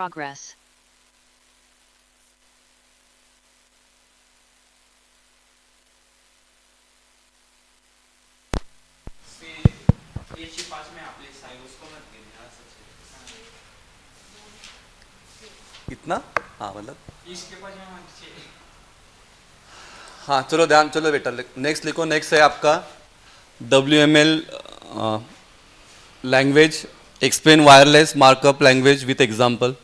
Progress. इतना हाँ मतलब हाँ चलो ध्यान चलो बेटा नेक्स्ट लिखो नेक्स्ट है आपका WML language explain wireless markup language with example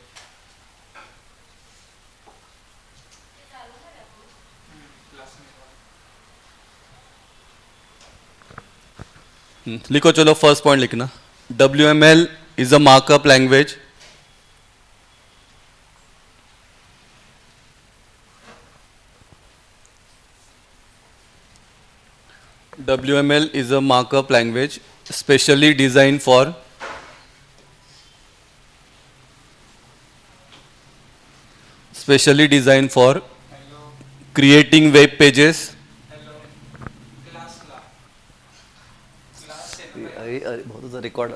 लिखो चलो फर्स्ट पॉइंट लिखना WML is a markup language WML is a markup language specially designed for creating web pages. अरे अरे बहुत तुझा रेकॉर्ड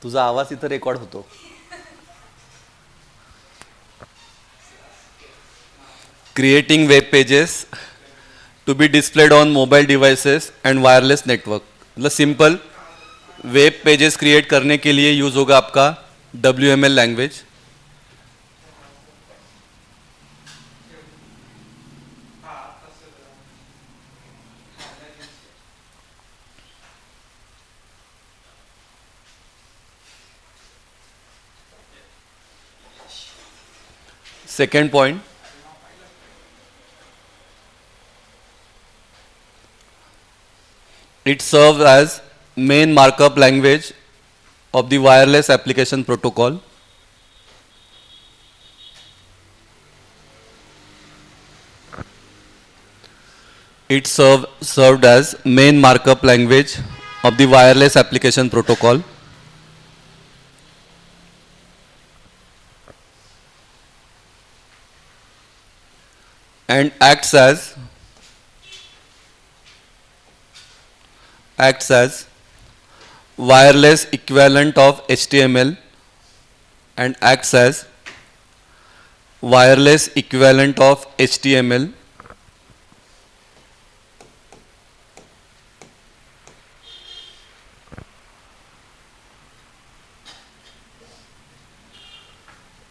तुझा आवाज इथं रेकॉर्ड होतो creating web pages to be displayed on mobile devices and wireless network मतलब सिंपल वेब पेजेस क्रिएट करने के लिए यूज होगा आपका WML language second point it serves as main markup language of the wireless application protocol. Served as main markup language of the wireless application protocol and acts as wireless equivalent of HTML and acts as wireless equivalent of HTML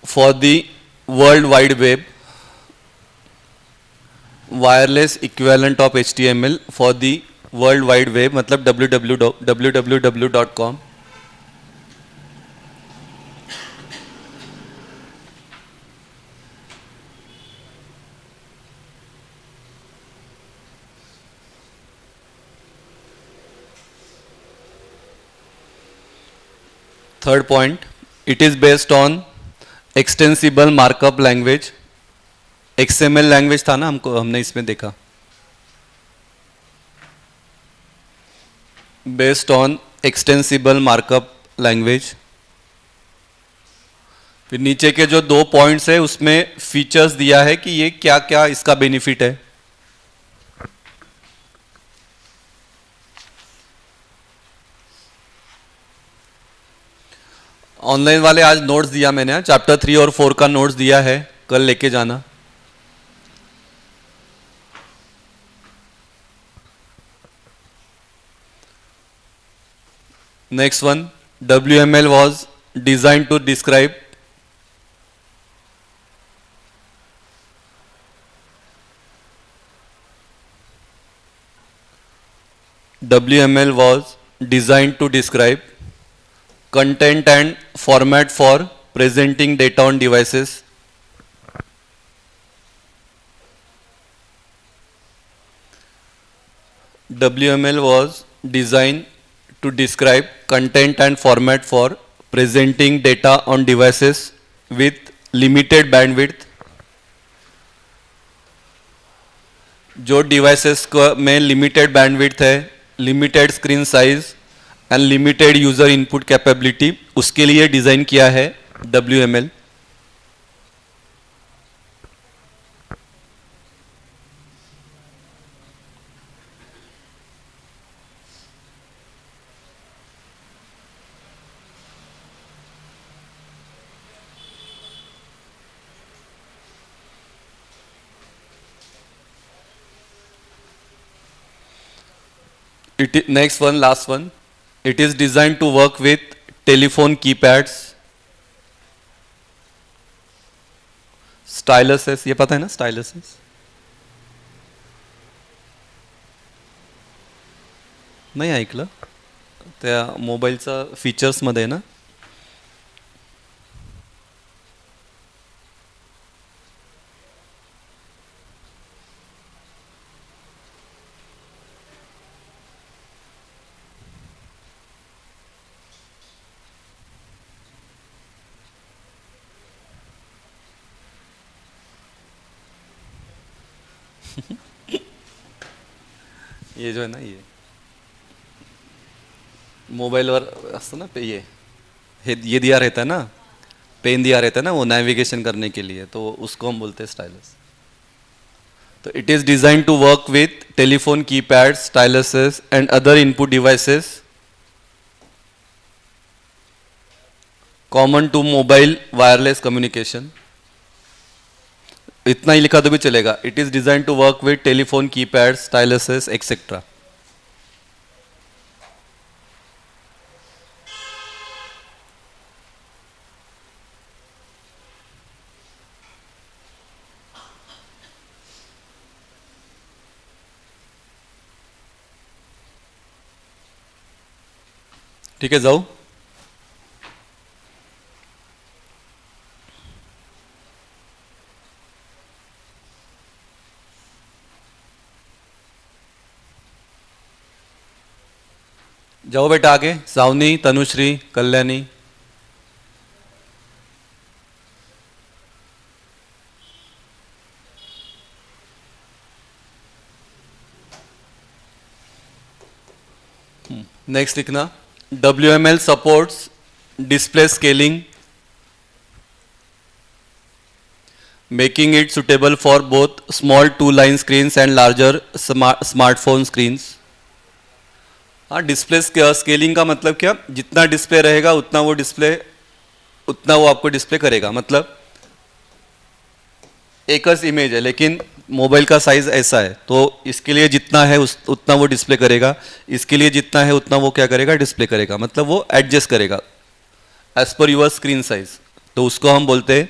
for the World Wide Web, wireless equivalent of HTML for the World Wide Web मतलब www.com. Third point, it is based on extensible markup language. XML language था ना हमको हमने इसमें देखा based on extensible markup language फिर नीचे के जो दो पॉइंट्स है उसमें फीचर्स दिया है कि ये क्या क्या इसका बेनिफिट है ऑनलाइन वाले आज नोट्स दिया मैंने चैप्टर 3 और 4 का नोट्स दिया है कल लेके जाना next one WML was designed to describe WML was designed to describe content and format for presenting data on devices. WML was designed to describe content and format for presenting data on devices with limited bandwidth. जो devices में limited bandwidth है limited screen size and limited user input capability उसके लिए design किया है WML. Next one, last one. It is designed to work with telephone keypads, styluses. ये पता है ना styluses? नाही ऐकलं त्या मोबाईलचा फीचर्समध्ये ना. ये जो है ना ये मोबाइल वर असतं ना पे ये दिया रहता है ना, पेन दिया रहता है ना वो नेविगेशन करने के लिए, तो उसको हम बोलते हैं स्टाइलस. तो it is design to work with telephone keypad, styluses and other input devices common to mobile wireless communication. इतना ही लिखा तो भी चलेगा. It is design to work with telephone keypad, styluses etcetera. ठीक है जाऊ. जाओ बेटा आगे. सावनी, तनुश्री, कल्याणी. नेक्स्ट लिखना. WML supports display scaling, making it suitable for both small two-line screens and larger smartphone screens. हाँ, डिस्प्ले स्केलिंग का मतलब क्या, जितना डिस्प्ले रहेगा उतना वो आपको डिस्प्ले करेगा. मतलब एक इमेज है लेकिन मोबाइल का साइज ऐसा है, तो इसके लिए जितना है उतना वो डिस्प्ले करेगा, इसके लिए जितना है उतना वो क्या करेगा, डिस्प्ले करेगा. मतलब वो एडजस्ट करेगा as per your screen size. तो उसको हम बोलते हैं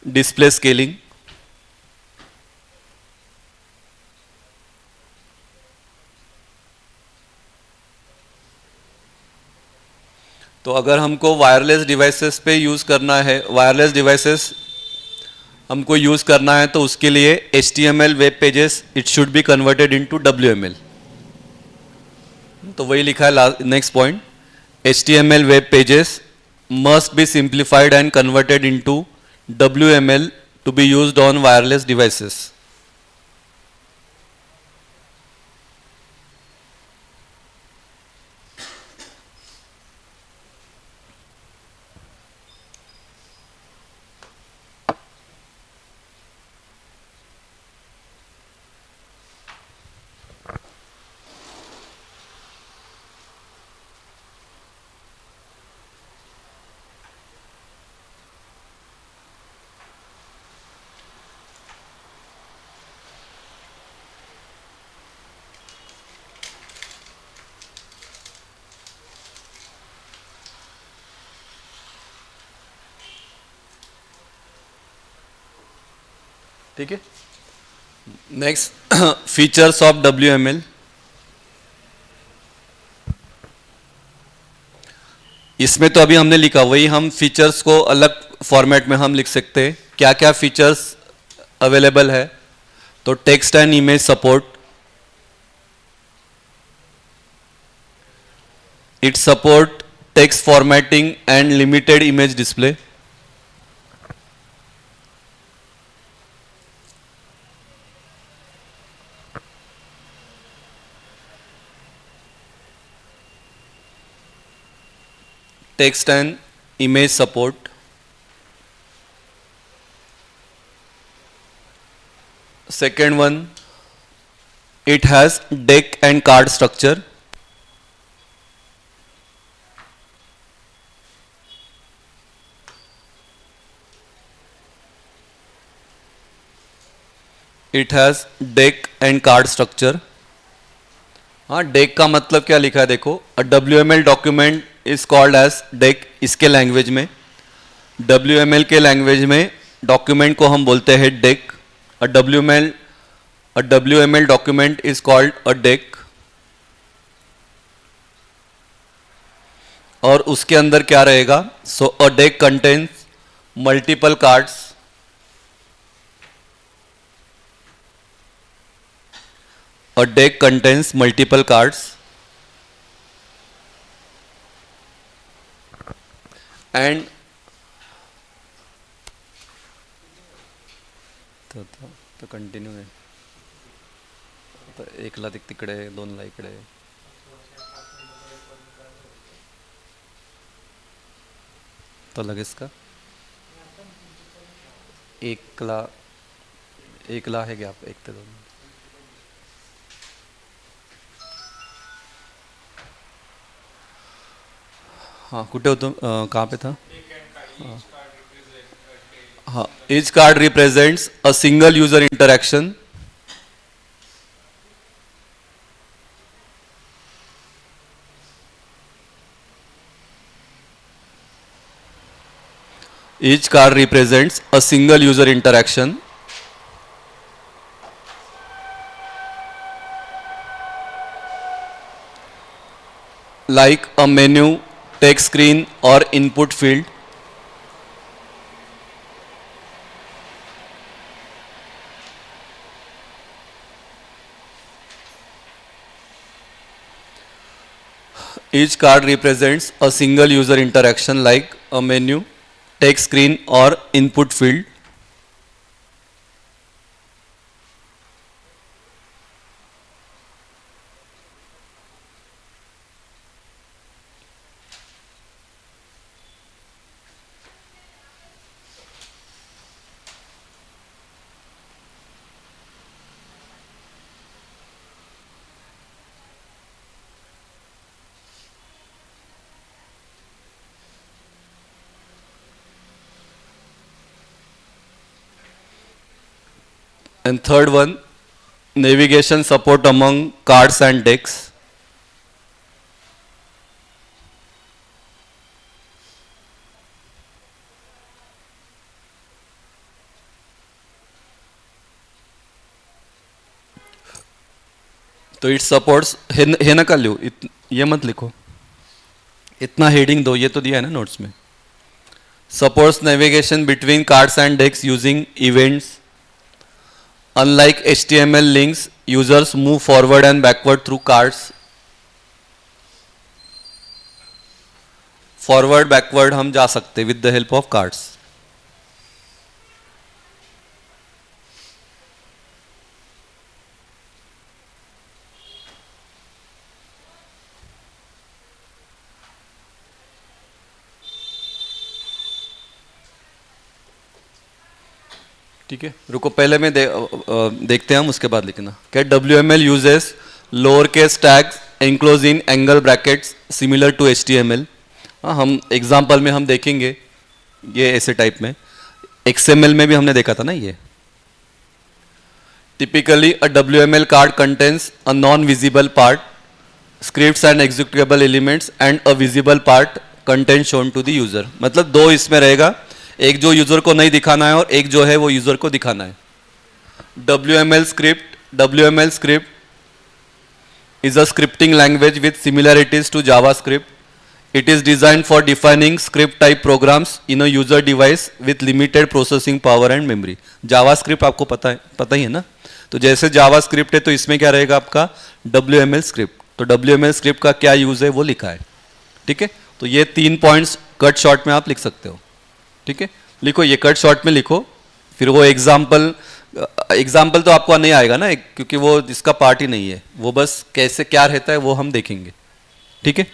डिस्प्ले स्केलिंग. तो अगर हमको वायरलेस डिवाइसेस पे यूज करना है, वायरलेस डिवाइसेस हमको यूज करना है, तो उसके लिए HTML web pages it should be converted into WML. तो वही लिखा है next point. HTML web pages must be simplified and converted into WML to be used on wireless devices. ठीक है. Next features of WML. इसमें तो अभी हमने लिखा, वही हम फीचर्स को अलग फॉर्मेट में हम लिख सकते हैं. क्या क्या फीचर्स अवेलेबल है. तो text and image support. It support text formatting and limited image display. text and image support. Second one, it has deck and card structure. It has deck and card structure. हाँ, deck का मतलब क्या लिखा है देखो, a WML document is called as deck, इसके language में, WML के लैंग्वेज में डॉक्यूमेंट को हम बोलते हैं deck. A WML document is called a deck. और उसके अंदर क्या रहेगा, so a deck contains multiple cards, a deck contains multiple cards and तो कंटिन्यू आहे, आता एकला तिकडे, दोनला इकडे, तो लगेच का एकला, एकला आहे गॅप, एक ते दोन. हाँ, कुठे होतो, कहाँ पे था. हाँ, each card represents a single user interaction. Each card represents a single user interaction like a menu, text screen or input field. Each card represents a single user interaction like a menu, text screen or input field. And third one, navigation support among cards and decks. तो it supports, हे नका लिखो, ये मत लिखो, इतना heading दो, ये तो दिया है ना नोट्स में. Supports navigation between cards and decks using events. Unlike HTML links, users move forward and backward through cards. Forward backward हम जा सकते with the help of cards. ठीक है, रुको, पहले में देखते हैं हम, उसके बाद लिखना क्या. WML uses lower case tags enclose in angle brackets similar to HTML. हाँ, हम एग्जाम्पल में हम देखेंगे ये ऐसे टाइप में. XML में भी हमने देखा था ना ये. Typically a WML card contains a non visible part, scripts and executable elements and a visible part content shown to the user. मतलब दो इसमें रहेगा, एक जो यूजर को नहीं दिखाना है और एक जो है वो यूजर को दिखाना है. WML script is a scripting language with similarities to JavaScript. It is designed for defining script type programs in a user device with limited processing power and memory. JavaScript आपको पता ही है ना. तो जैसे JavaScript है तो इसमें क्या रहेगा आपका WML script. तो WML script का क्या यूज है वो लिखा है. ठीक है, तो ये 3 पॉइंट्स कट शॉर्ट में आप लिख सकते हो. ठीक है, लिखो, ये कट शॉर्ट में लिखो. फिर वो एग्जाम्पल तो आपको नहीं आएगा ना, क्योंकि वो इसका पार्ट ही नहीं है. वो बस कैसे क्या रहता है वो हम देखेंगे. ठीक है.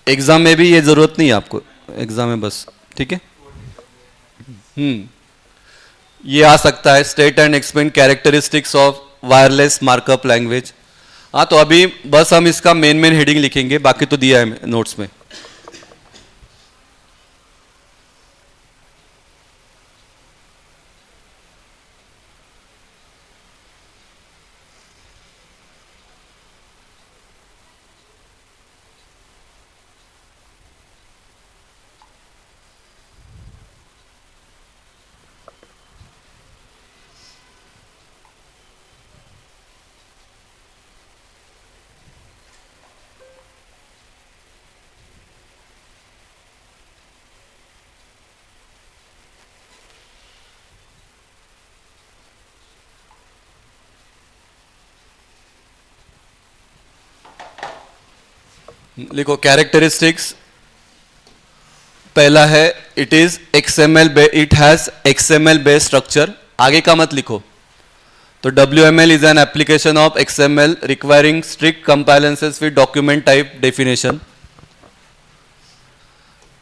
एग्जाम में भी ये जरूरत नहीं है आपको, एग्जाम में बस, ठीक है। ये आ सकता है state and explain characteristics of wireless markup language. हाँ, तो अभी बस हम इसका मेन मेन हेडिंग लिखेंगे, बाकी तो दिया है नोट्स में। लिखो कैरेक्टरिस्टिक्स। पहला है it is XML, it has XML based structure. आगे का मत लिखो। तो WML is an application of XML requiring strict compliances with document type definition.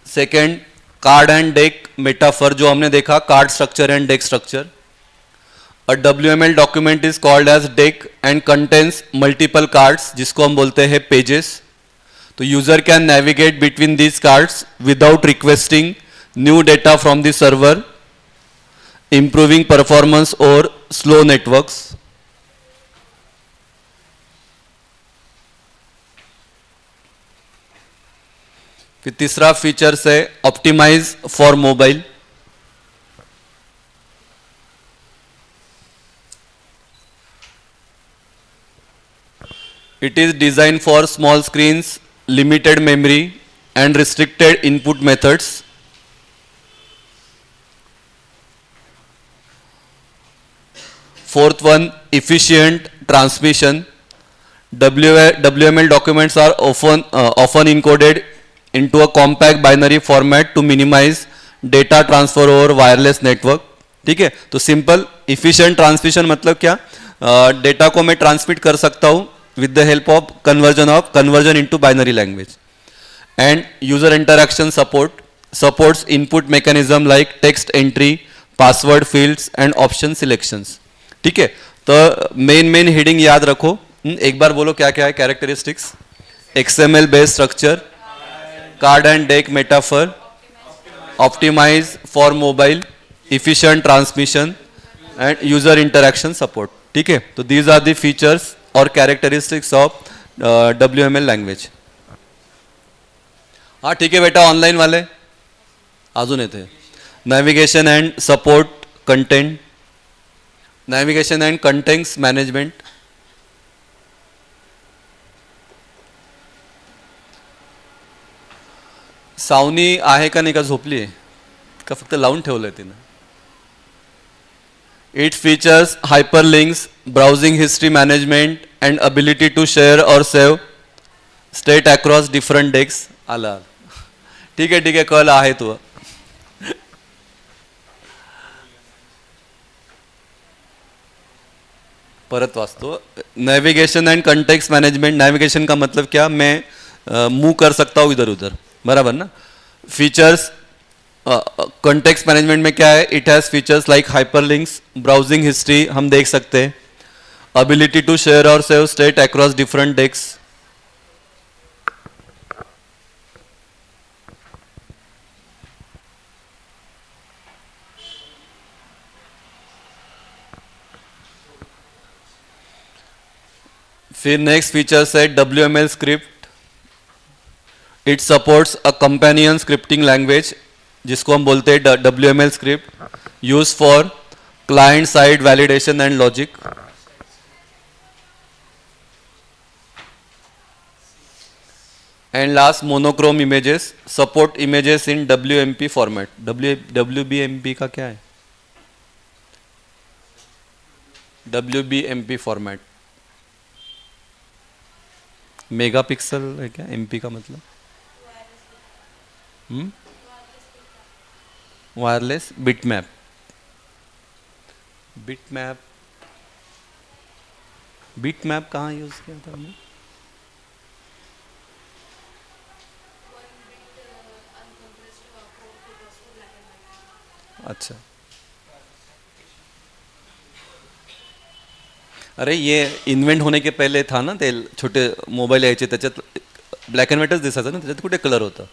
Second, card and deck metaphor जो हमने देखा, card structure and deck structure. A WML document is called as deck and contains multiple cards जिसको हम बोलते हैं pages. तो user can navigate between these cards without requesting new data from the server, improving performance or slow networks. फिर तीसरा features है optimize for mobile. It is design for small screens, limited memory and restricted input methods. Fourth one, efficient transmission. WML documents are often encoded into a compact binary format to minimize data transfer over wireless network. ठीक है, तो simple efficient transmission मतलब क्या, data को मैं transmit कर सकता हूँ with the help of conversion into binary language. And user interaction supports input mechanism like text entry, password fields and option selections. ठीक है, तो मेन हेडिंग याद रखो। एक बार बोलो क्या क्या है characteristics. XML based structure, card and deck metaphor, optimize for mobile, efficient transmission and user interaction support. ठीक है, तो दीज आर द फीचर्स और कैरेक्टरिस्टिक्स ऑफ WML लैंग्वेज। हाँ ठीक है बेटा, ऑनलाइन वाले अजून येते navigation and support content, navigation and contents management, Savani आहे का नाही का, झोपली आहे का फक्त लावून ठेवलंय तिनं? It features hyperlinks, browsing history management and ability to share or save state across different desk. आला, ठीक आहे कळलं आहे तू। परत वाचतो, navigation and context management. Navigation का मतलब क्या, मैं मूव कर सकता हूँ इधर उधर, बराबर ना। फीचर्स कंटेक्स्ट मैनेजमेंट में क्या है, it has features like hyperlinks, browsing history हम देख सकते हैं, अबिलिटी टू शेयर और save state across different desk. फिर नेक्स्ट फीचर्स है WML script. It supports a companion scripting language जिसको हम बोलते हैं WML script, use for client side validation and logic. And last, monochrome images, support images in WMP format. WBMP का क्या है, WBMP format megapixel है क्या, MP का मतलब वायरलेस बिटमैप। बिटमैप कहाँ यूज किया था हमने, अच्छा, अरे ये इन्व्हेंट होने के पहिले था ना, ते छोटे मोबाईल यायचे त्याच्यात ब्लॅक अँड व्हाईटच दिसायचं ना, त्याच्यात कुठे कलर होता.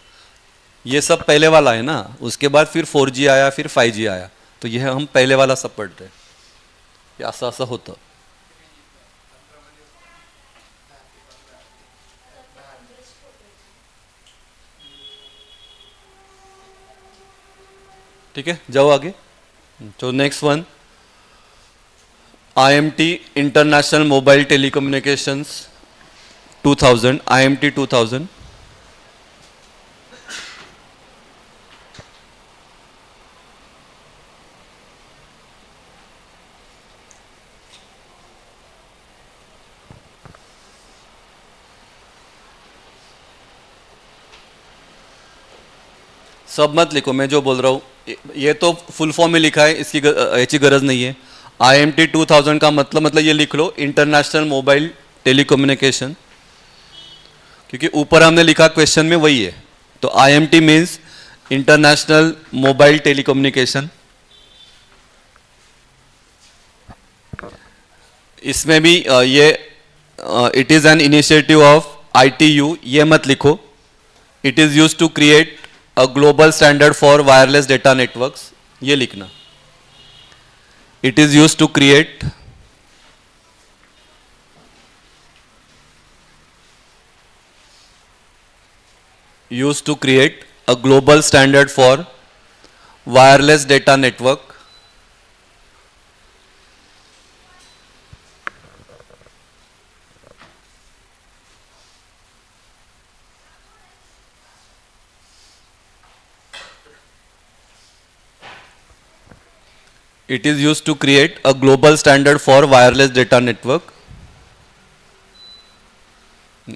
ये सब पहले वाला है ना, उसके बाद फिर 4G आया, फिर 5G आया, तो ये हम पहले वाला सब पढ़ते हैं. ये असं असं होतं. ठीक है, जाओ आगे. तो next one, IMT international mobile telecommunications 2000, IMT 2000. सब मत लिखो, मैं जो बोल रहा हूँ ये तो फुल फॉर्म में लिखा है, इसकी ऐसी गरज नहीं है. IMT 2000 का मतलब ये लिख लो, इंटरनेशनल मोबाइल टेलीकम्युनिकेशन, क्योंकि ऊपर हमने लिखा क्वेश्चन में वही है. तो IMT means international mobile telecommunication. इसमें भी ये it is an initiative of ITU, ये मत लिखो. It is use to create a global standard for wireless data networks, ये लिखना. It is use to create a global standard for wireless data network. It is used to create a global standard for wireless data network.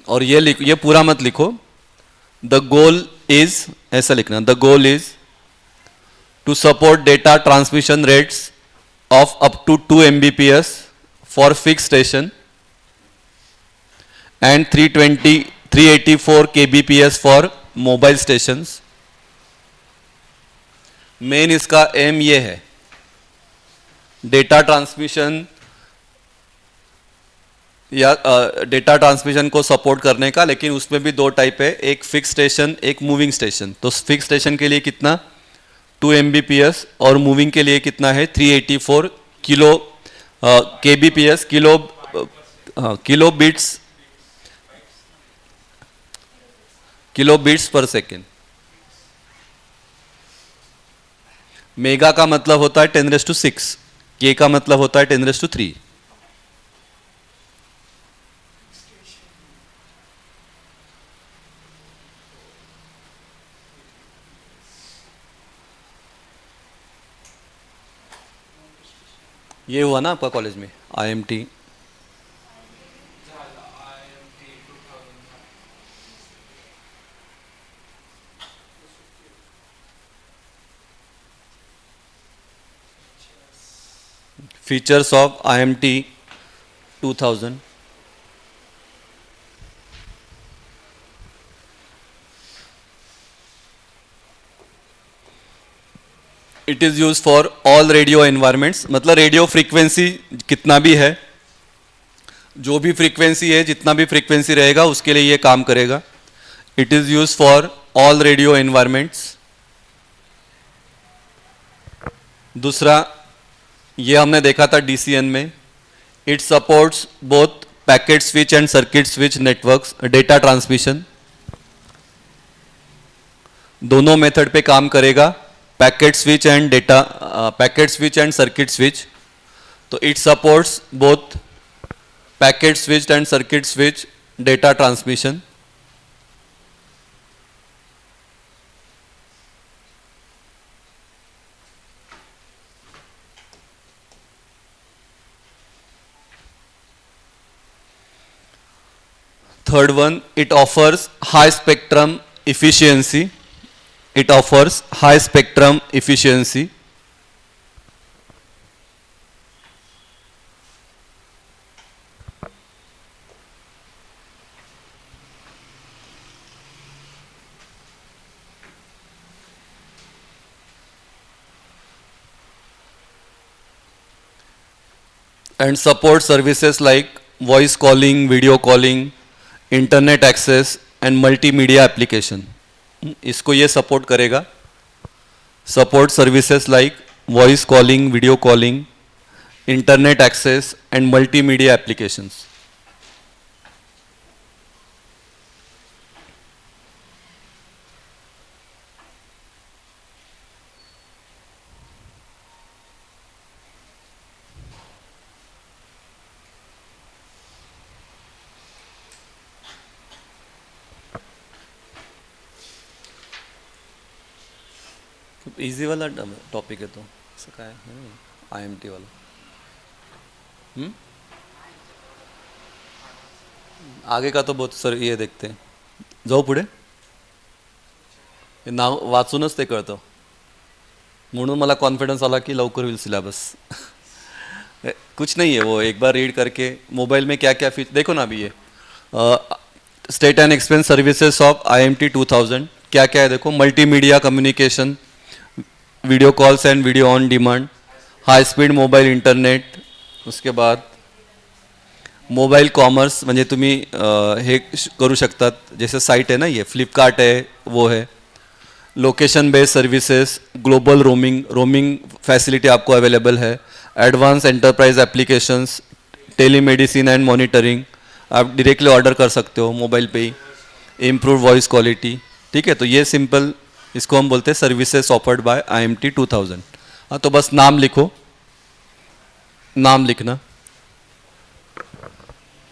और ये पूरा मत लिखो. The goal is, ऐसा लिखना, the goal is to support data transmission rates of up to 2 Mbps for fix station and 384 kbps for mobile stations. Main इसका aim ये है, डेटा ट्रांसमिशन या डेटा ट्रांसमिशन को सपोर्ट करने का. लेकिन उसमें भी दो टाइप है, एक फिक्स स्टेशन, एक मूविंग स्टेशन. तो फिक्स स्टेशन के लिए कितना 2 Mbps और मूविंग के लिए कितना है 384 किलो kbps, किलो बिट्स पर सेकेंड. मेगा का मतलब होता है 10⁶, के का मतलब होता है 10�3. ये हुआ ना आपका कॉलेज में IMT. Features of IMT 2000. It is use for all radio environments, मतलब रेडियो फ्रीक्वेंसी कितना भी है, जो भी फ्रीक्वेंसी है, जितना भी फ्रीक्वेंसी रहेगा उसके लिए ये काम करेगा. It is use for all radio environments. दूसरा, ये हमने देखा था DCN में. It supports both packet switch and circuit switch networks, data transmission. दोनों मेथड पे काम करेगा, packet switch and circuit switch. तो it supports both packet switch and circuit switch data transmission. Third one, it offers high spectrum efficiency. It offers high spectrum efficiency. and support services like voice calling, video calling, internet access and multimedia application. इसको ये support करेगा. Support services like voice calling, video calling, internet access and multimedia applications. Easy वाला topic है तो ऐसा क्या है IMT वाला. आगे का तो बहुत सर ये देखते हैं. जाऊ पुढे. हे नाव वाचूनच ते कळतं म्हणून मला कॉन्फिडन्स आला की लवकर होईल सिलेबस. कुछ नहीं है वो एक बार रीड करके मोबाइल में क्या क्या फीचर देखो ना. अभी ये state and expense services of IMT 2000 क्या क्या है देखो. Multimedia communication, video calls and video on demand, high speed mobile internet, उसके बाद मोबाईल कॉमर्स म्हणजे तुम्ही हे करू शकतात. जैसे साइट है ना ये फ्लिपकार्ट है वो है. Location based services, global roaming facility आपको अवेलेबल है. Advance enterprise applications, telemedicine and monitoring, आप डायरेक्टली ऑर्डर कर सकते हो मोबाइल पे ही. Improve voice quality. ठीक है, तो ये सिंपल इसको हम बोलते हैं सर्विसेज ऑफर्ड बाय IMT 2000. हाँ, तो बस नाम लिखो, नाम लिखना.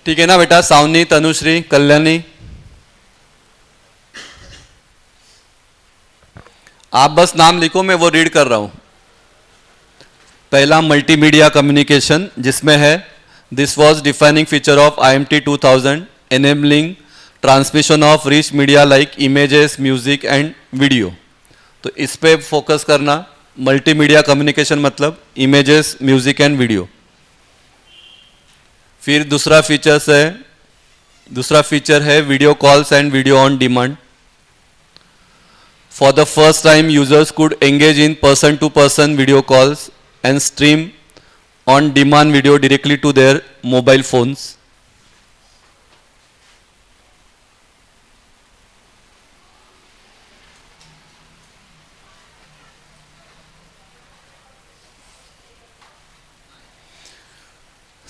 ठीक है ना बेटा. सावनी, तनुश्री, कल्याणी, आप बस नाम लिखो, मैं वो रीड कर रहा हूं. पहला मल्टीमीडिया कम्युनिकेशन जिसमें है this was defining feature of IMT 2000 enabling transmission of rich media like images, music and video. तो इस पे फोकस करना. मल्टीमीडिया कम्युनिकेशन मतलब इमेजेस, म्यूजिक एंड वीडियो. फिर दूसरा फीचर है video calls and video on demand. For the first time users could engage in person to person video calls and stream on demand video directly to their mobile phones.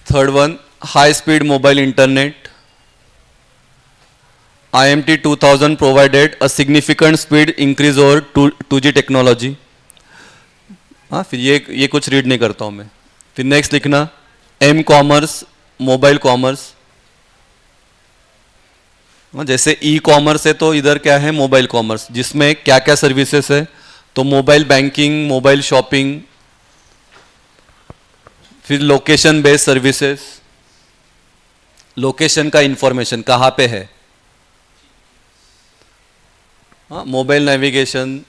Third one, high speed mobile internet. IMT 2000 provided a significant speed increase over 2G technology. हाँ, फिर ये कुछ read नहीं करता हूँ मैं. फिर next लिखना M कॉमर्स, मोबाइल कॉमर्स. जैसे ई कॉमर्स है तो इधर क्या है मोबाइल कॉमर्स, जिसमें क्या क्या सर्विसेज है. तो मोबाइल बैंकिंग, मोबाइल शॉपिंग, फिर लोकेशन बेस्ड सर्विसेज, लोकेशन का इंफॉर्मेशन कहाँ पे है. हाँ, mobile navigation,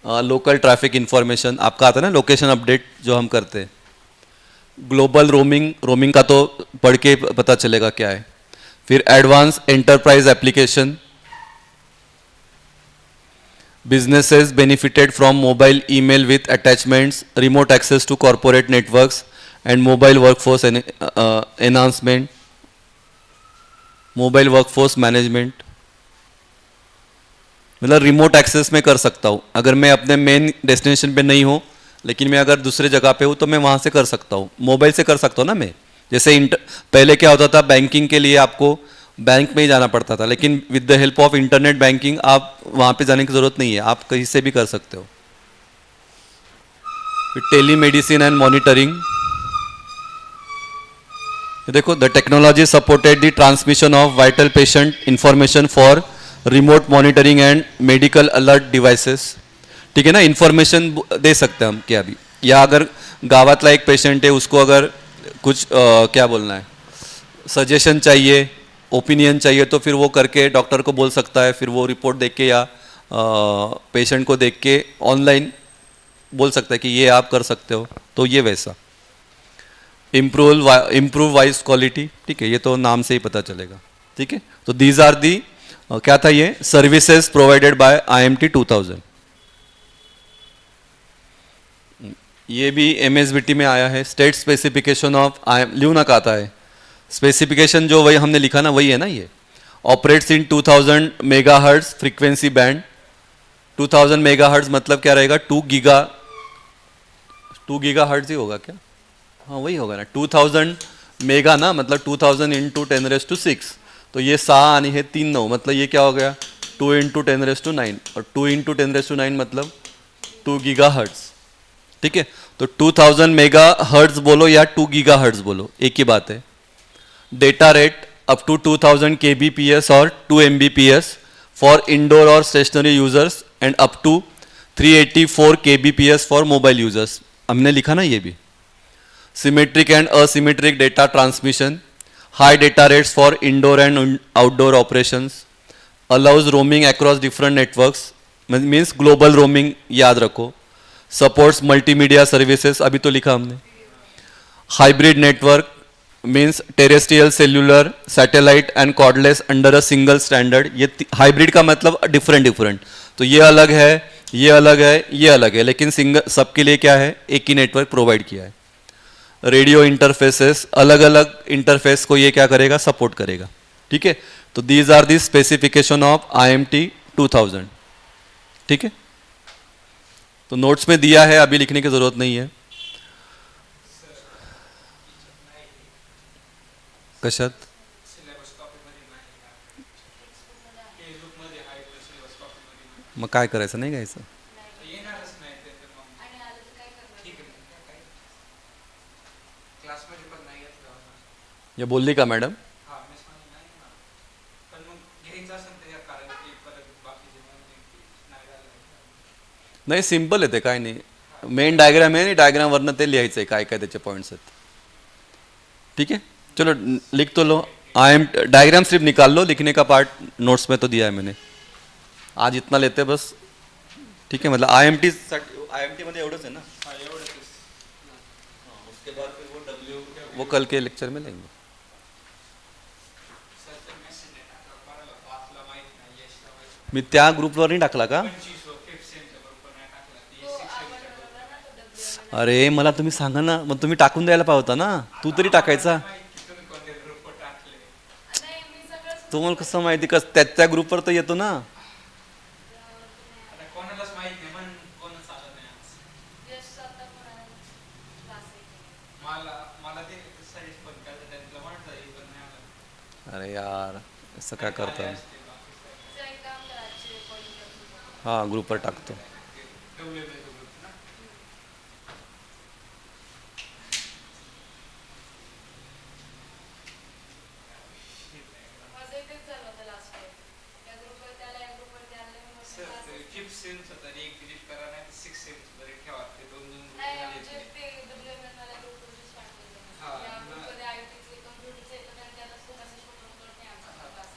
local traffic information आपका आता है ना, लोकेशन अपडेट जो हम करते हैं. ग्लोबल रोमिंग का तो पढ़ के पता चलेगा क्या है. फिर advance enterprise application, businesses benefited from mobile email with attachments, remote access to corporate networks and mobile workforce enhancement, mobile workforce management. मतलब रिमोट एक्सेस में कर सकता हूँ. अगर मैं अपने मेन डेस्टिनेशन पे नहीं हूँ लेकिन मैं अगर दूसरे जगह पे हूँ तो मैं वहाँ से कर सकता हूँ. मोबाइल से कर सकता हूँ ना मैं. जैसे पहले क्या होता था, बैंकिंग के लिए आपको बैंक में ही जाना पड़ता था, लेकिन with the help of internet banking आप वहाँ पे जाने की ज़रूरत नहीं है, आप कहीं से भी कर सकते हो. Telemedicine and monitoring. देखो, the technology supported the transmission of vital patient information for remote monitoring and medical alert devices. ठीक है ना, इंफॉर्मेशन दे सकते हैं हम क्या भी. या अगर गावातला एक पेशेंट है, उसको अगर कुछ क्या बोलना है, सजेशन चाहिए, ओपिनियन चाहिए, तो फिर वो करके डॉक्टर को बोल सकता है. फिर वो रिपोर्ट देख के या पेशेंट को देख के ऑनलाइन बोल सकता है कि ये आप कर सकते हो. तो ये वैसा इम्प्रूव वॉइस क्वालिटी. ठीक है, ये तो नाम से ही पता चलेगा. ठीक है, तो दीज आर दी क्या था ये सर्विसेज प्रोवाइडेड बाय IMT 2000. ये भी MSBT में आया है, स्टेट स्पेसिफिकेशन ऑफ लियो ना कहता है, स्पेसिफिकेशन जो वही हमने लिखा ना वही है ना ये, operates in 2000 megahertz frequency band. 2000 megahertz मतलब क्या रहेगा, 2 गीगाहर्ट्ज ही होगा क्या, हाँ वही होगा ना, 2000 मेगा ना मतलब 2000 इंटू 10⁶, तो ये 6 आनी है 3 9, मतलब ये क्या हो गया 2 इंटू 10⁹, और 2 इंटू 10⁹ मतलब 2 गीगाहर्ट्ज। ठीक है, तो 2000 मेगा हर्ट्ज बोलो या 2 गीगा हर्ट्ज बोलो एक ही बात है। Data rate up to 2000 kbps और 2 mbps फॉर इंडोर और stationary users and up to 384 kbps for mobile users, हमने लिखा ना ये भी। Symmetric and asymmetric data transmission, high data rates for indoor and outdoor operations, allows roaming across different networks, means global roaming याद रखो, supports multimedia services अभी तो लिखा हमने। Hybrid network means terrestrial, cellular, satellite and cordless under a single standard. ये hybrid का मतलब different, तो ये अलग है, ये अलग है, ये अलग है, लेकिन सिंगल सबके लिए क्या है, एक ही नेटवर्क प्रोवाइड किया है। रेडियो इंटरफेसेस, अलग अलग इंटरफेस को ये क्या करेगा, सपोर्ट करेगा। ठीक है, तो these are the specification of IMT 2000। ठीक है, तो नोट्स में दिया है, अभी लिखने की जरूरत नहीं है। कशात मग काय करायचं, नाही घ्यायचं, ये बोलली का मॅडम? नाही सिंपल आहे ते, काय नाही, मेन डायग्राम आहे, डायग्रामवरनं ते लिहायचं आहे काय काय त्याचे पॉइंट्स आहेत। ठीक है, चलो लिख तो लो, डायग्राम सिर्फ निकाल लो, लिखने का पार्ट नोट्स में तो दिया है मैंने, आज इतना लेते हैं बस। ठीक है, मतलब IMT मध्ये एवढंच आहे ना, उसके बाद फिर वो वो कल के लेक्चर में लेंगे। मी त्या ग्रुपवर नाही टाकला का? अरे मला तुम्ही सांगा ना, मग तुम्ही टाकून द्यायला पाहिजे होता ना, तू तरी टाकायचा। तुम्हाला कसं माहिती, कस त्या ग्रुपवर तर येतो ना। अरे यार असं काय करता, हाँ ग्रुपवर टाकतो।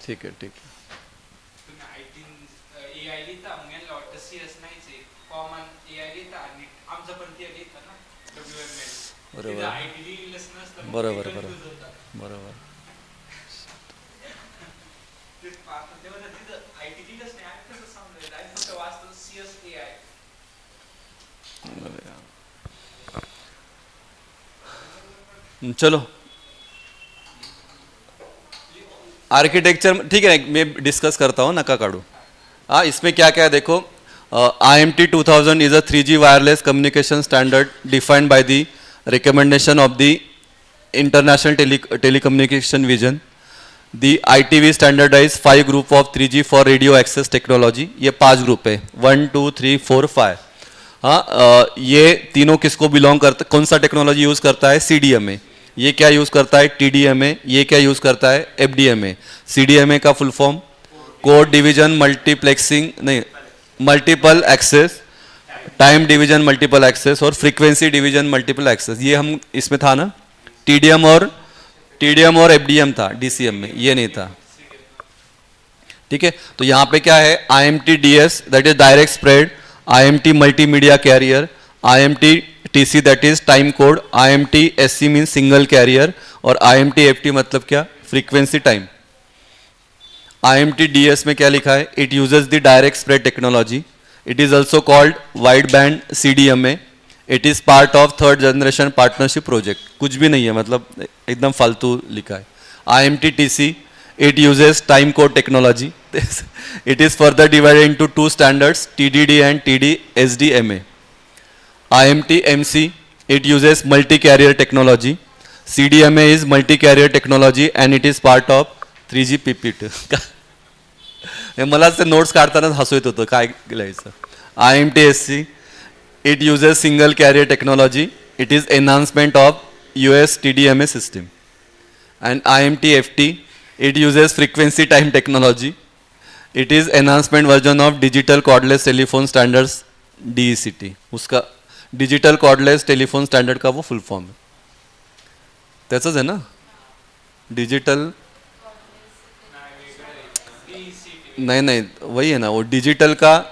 ठीक है, ठीक है, बरोबर बरोबर बरोबर बरोबर। चलो आर्किटेक्चर ठीक है, मैं डिस्कस करता हूँ, नका काढू। हाँ, इसमें क्या क्या है देखो, IMT 2000 is a 3G wireless communication standard defined by the recommendation of the International Telecommunication Vision. The ITV standardized 5 group of 3G for radio access technology। ये 5 ग्रुप है, 1 2 3 4 5। हाँ, ये तीनों किसको बिलोंग करता, कौन सा टेक्नोलॉजी यूज़ करता है, CDMA। ये क्या यूज़ करता है, TDMA। ये क्या यूज़ करता है, FDMA। CDMA का full form code division multiplexing, नहीं multiple access, time division multiple access, और फ्रीक्वेंसी डिवीजन मल्टीपल एक्सेस। ये हम इसमें था ना, TDM और FDM था, DCM में ये नहीं था। ठीक है, तो यहाँ पे क्या है, IMT DS that is direct spread, IMT multimedia carrier, IMT TC that is time code, IMT SC mean single carrier, और IMT FT मतलब क्या, फ्रीक्वेंसी टाइम। IMT DS में क्या लिखा है, it uses the direct spread technology, it is also called wide band CDMA, it is part of third generation partnership project. कुछ भी नहीं है, मतलब एकदम फालतू लिखा है. IMT-TC, it uses time code technology. It is further divided into two standards, TDD and TD-SDMA. IMT-MC, it uses multi-carrier technology. CDMA is multi-carrier technology and it is part of 3GPP. मला ते notes काढतानाच हसू येत होतं काय लिहायचं. IMT-SC, it uses single carrier technology. It is enhancement of US TDMA system. And IMT-FT, it uses frequency time technology. It is enhancement version of digital cordless telephone standards DECT. उसका digital cordless telephone standard का वो full form है. त्याचंच आहे ना digital. नाही नाही वही है ना वो डिजिटल का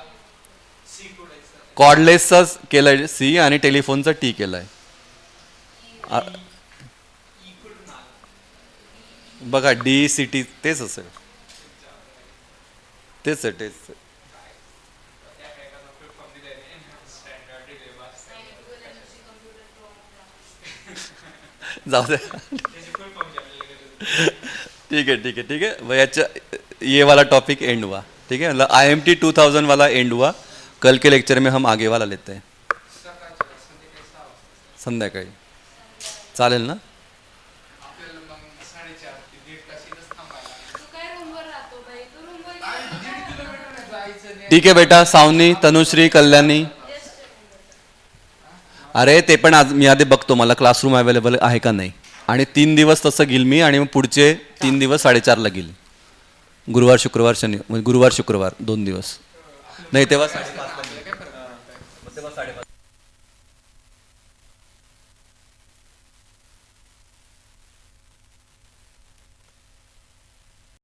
कॉर्डलेसचा केलं आहे सी आणि टेलिफोनचा टी केलं आहे. बघा DECT तेच असेल. तेच आहे तेच. जाऊ दे. ठीक है ठीक है ठीक है भाई. अच्छा ये वाला टॉपिक एंड हुआ. ठीक है, मतलब IMT 2000 वाला एंड हुआ. कल के लेक्चर में हम आगे वाला लेते हैं. संध्याकाळी चालेल ना. ठीक आहे बेटा. सावनी, तनुश्री, कल्याणी. अरे ते पण आज मी आधी बघतो मला क्लासरूम अवेलेबल आहे का नाही. आणि 3 दिवस तसं घेईल मी आणि मग पुढचे 3 दिवस 4:30ला घेईल. गुरुवार शुक्रवार शनी म्हणजे गुरुवार शुक्रवार 2 दिवस नाही तेव्हा 5:30ला.